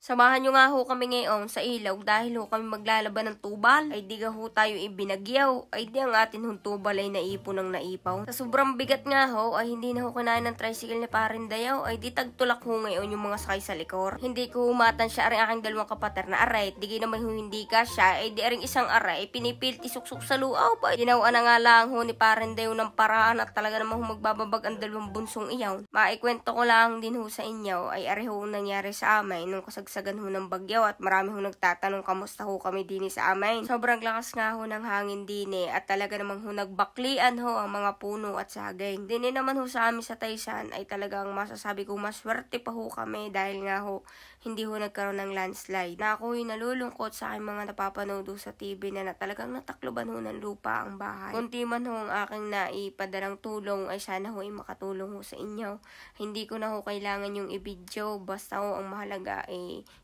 Samahan nyo nga ho kami ngayon sa ilaw dahil ho kami maglalaban ng tubal. Ay di ga ho tayo ibinagyaw. Ay di ang atin hong tubal ay naipon ng naipaw. Sa sobrang bigat nga ho ay hindi na ho kinain ng tricycle ni Parindayaw. Ay di tagtulak ho ngayon yung mga sakay sa likor. Hindi ko humatan siya aring aking dalawang kapater na aray. Di naman ho hindi ka siya. Ay di aring isang aray ay pinipilit isuksok sa luaw pa. Dinawaan na nga lang ho ni Parindayaw ng paraan at talaga naman ho magbababag ang dalawang bunsong iyaw. Maikwento ko lang din ho sa inyo ay aray ho nangyari sa amin nung kasagsagan ho ng bagyaw at marami ho nagtatanong kamusta ho kami din sa amin. Sobrang lakas nga ho ng hangin din at talaga namang ho nagbaklian ho ang mga puno at saging. Din naman ho sa amin sa Taysan ay talagang masasabi ko maswerte pa ho kami dahil nga ho hindi ho nagkaroon ng landslide. Na ako'y nalulungkot sa aking mga napapanood sa TV na talagang natakloban ho ng lupa ang bahay. Kunti man ho ang aking naipadalang tulong ay sana ho ay makatulong ho sa inyo. Hindi ko na ho kailangan yung i-video basta ho ang mahalaga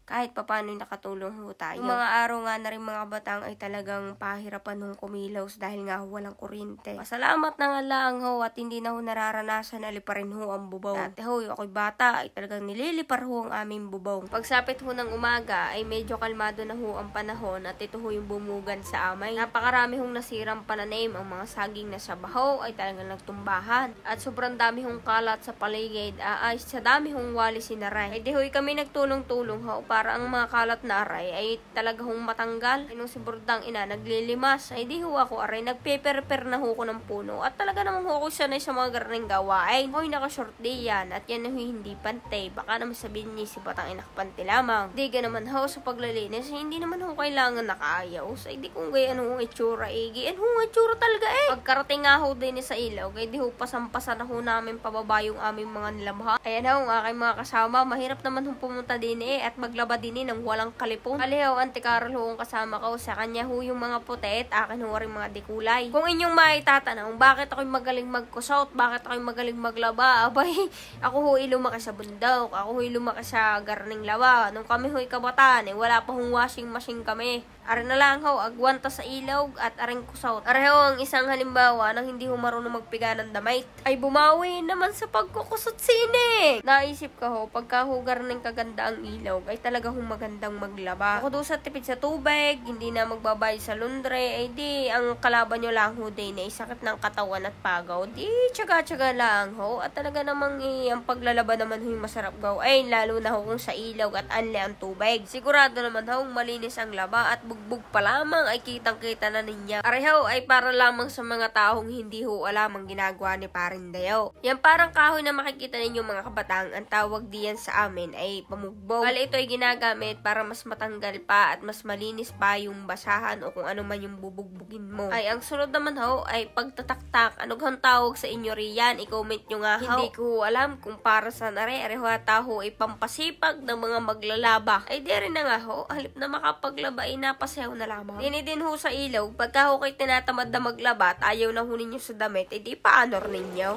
kahit papano nakatulong ho tayo. Yung mga araw nga na rin mga batang ay talagang pahirapan hong kumilaws dahil nga ho walang kuryente. Pasalamat na nga lang ho at hindi na ho nararanasan na liparin ho ang bubaw. Dati ho, ako'y bata ay talagang nililipar ho ang aming bubaw. Pagsapit ho ng umaga ay medyo kalmado na ho ang panahon at ito ho yung bumugan sa amin. Napakarami hong nasirang pananim, ang mga saging na sa baho ay talagang nagtumbahan. At sobrang dami hong kalat sa paligid ay sa dami hong wali sinaray. Ay di ho'y kami nagtulong-tulong ho para ang mga kalat na aray ay talaga hong matanggal. Ay nung si Burdang ina naglilimas, ay di ho ako aray nagpeperper na ho ko ng puno at talaga namang ho ko sanay sa mga garning gawain. Hoy naka-short day yan at yan na hindi pantay. Baka naman sabihin niya si Batang ina kapante lamang. Di ga naman ho sa paglalinis, hindi naman ho kailangan nakaayaw. Ay di kung gaya ano hong itsura ano hong itsura talaga Pagkarating nga ho din sa ilaw, kaya di ho pasampasan na ho namin pababa yung aming mga nilamha. Ayan ho ang aking mga kasama, mahirap naman hong pumunta din at maglaba din ng walang kalipon. Kalihaw, Auntie Carol ho ang kasama ko. Sa kanya ho yung mga puti at akin ho rin mga dikulay. Kung inyong maitatanong, bakit ako'y magaling magkusot? Bakit ako'y magaling maglaba? Abay, ako ho'y lumaki sa bundok. Ako ho'y lumaki sa garning lawa. Nung kami ho'y kabataan, wala pa hong washing machine kami. Are na lang ho, agwanta sa ilaw at aring kusot. Are ho ang isang halimbawa ng hindi ho marunong magpiga ng damit ay bumawi naman sa pagkukusot sining. Naisip ka ho, pagka ho garning kaganda ang ilaw ay talaga hong magandang maglaba. Ako doon sa tipid sa tubig, hindi na magbabayad sa laundry, ay di ang kalaban nyo lang ho din ay sakit ng katawan at pagaw. Di tsaga-tsaga lang ho at talaga namang ang paglalaba naman ho yung masarap gaw ay lalo na ho kung sa ilaw at anli ang tubig. Sigurado naman ho malinis ang laba at bugbog pa lamang ay kitang-kita na ninyo. Areho ay para lamang sa mga taong hindi ho alam ang ginagawa ni Parindayaw. Yan parang kahoy na makikita ninyo mga kabatang, ang tawag diyan sa amin ay pamugbog. Bali ito ay ginagamit para mas matanggal pa at mas malinis pa yung basahan o kung ano man yung bubugbugin mo. Ay ang sunod naman ho ay pagtataktak. Ano kang tawag sa inyo riyan? I-comment nyo nga ho. Hindi ko alam kung para sa areho taho ay pampasipag ng mga maglalaba. Ay di rin na nga ho, halip na makapaglaba ay napasayaw na lamang. Din ho sa ilaw, pagka ho kayo tinatamad na maglaba at ayaw na ho ninyo sa damit, ay di pa-honor ninyo.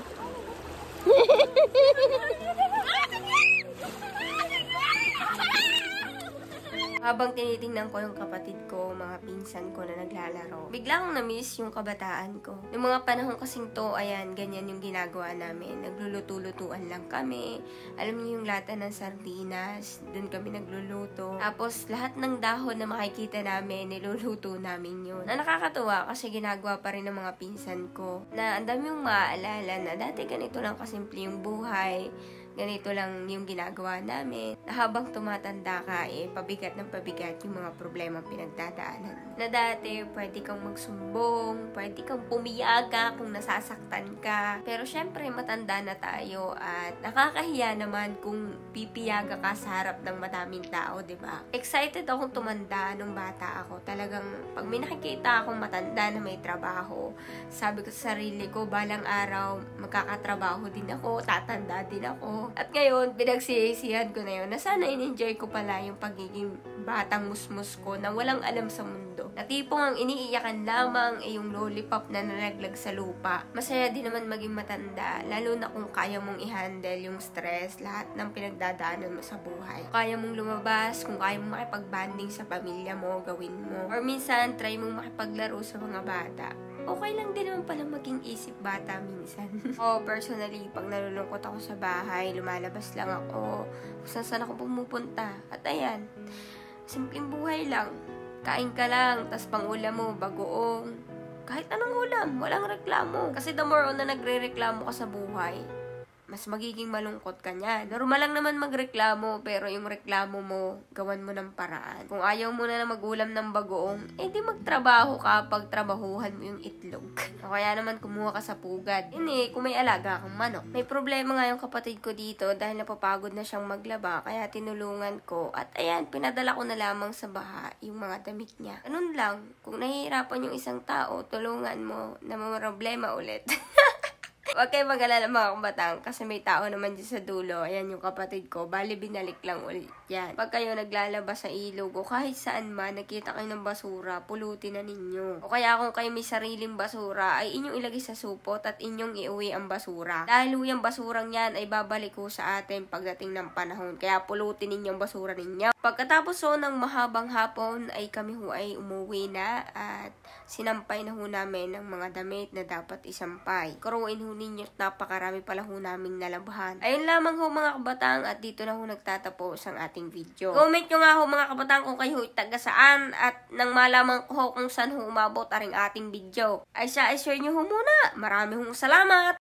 Habang tinitingnan ko yung kapatid ko, mga pinsan ko na naglalaro, biglang na-miss yung kabataan ko. Yung mga panahon kasing to, ayan, ganyan yung ginagawa namin. Nagluluto-lutuan lang kami. Alam niyo yung lata ng sardinas, dun kami nagluluto. Tapos, lahat ng dahon na makikita namin, niluluto namin yun. Na nakakatuwa kasi ginagawa pa rin ng mga pinsan ko. Na ang dami yung maaalala na dati ganito lang kasimple yung buhay. Ganito lang yung ginagawa namin. Na habang tumatanda ka, pabigat ng pabigat yung mga problema pinagdadaanan. Na dati, pwede kang magsumbong, pwede kang pumiyaga kung nasasaktan ka. Pero syempre, matanda na tayo at nakakahiya naman kung pipiyaga ka sa harap ng madaming tao, diba? Excited akong tumanda nung bata ako. Talagang, pag may nakikita akong matanda na may trabaho, sabi ko sa sarili ko, balang araw, magkakatrabaho din ako, tatanda din ako. At ngayon, pinagsisihan ko na yun na sana in-enjoy ko pala yung pagiging batang musmus ko na walang alam sa mundo. Na tipong ang iniiyakan lamang ay yung lollipop na nalaglag sa lupa. Masaya din naman maging matanda, lalo na kung kaya mong i-handle yung stress, lahat ng pinagdadaanan mo sa buhay. Kung kaya mong lumabas, kung kaya mong makipag-banding sa pamilya mo, gawin mo. Or minsan, try mong makipaglaro sa mga bata. okay lang din naman pala maging isip bata minsan. Personally, pag nalulungkot ako sa bahay, lumalabas lang ako, kung saan ako pumupunta. At ayan, simpleng buhay lang. Kain ka lang, tas pang ulam mo, bagoong. Kahit anong ulam, walang reklamo. Kasi the more on na nagre-reklamo ka sa buhay, mas magiging malungkot ka niyan. Normal lang naman magreklamo, pero yung reklamo mo, gawan mo ng paraan. Kung ayaw mo na magulam ng bagoong, di magtrabaho ka pag trabahuhan mo yung itlog. O kaya naman kumuha ka sa pugad. Kung may alaga kang manok. May problema nga yung kapatid ko dito dahil napapagod na siyang maglaba, kaya tinulungan ko. At ayan, pinadala ko na lamang sa baha yung mga damit niya. Ganun lang, kung nahihirapan yung isang tao, tulungan mo na may problema ulit. Huwag kayo mag-alala mga kabatang kasi may tao naman dyan sa dulo. Ayan yung kapatid ko. Bali, binalik lang ulit yan. Pag kayo naglalabas sa ilog o kahit saan man, nakita kayo ng basura, pulutin na ninyo. O kaya kung kayo may sariling basura, ay inyong ilagay sa supot at inyong iuwi ang basura. Dahil yung basurang yan ay babalik ko sa atin pagdating ng panahon. Kaya pulutin ninyo ang basura ninyo. Pagkatapos ng mahabang hapon ay kami ay umuwi na at sinampay na namin ng mga damit na dapat isampay. Kuruin ninyo, napakarami pala naming nalabhan. Ayun lamang mga kabatang at dito na nagtatapos ang ating video. Comment nyo nga mga kabatang kung kayo taga saan at nang malaman ko kung saan umabot aring ating video. Ay share nyo muna. Marami salamat!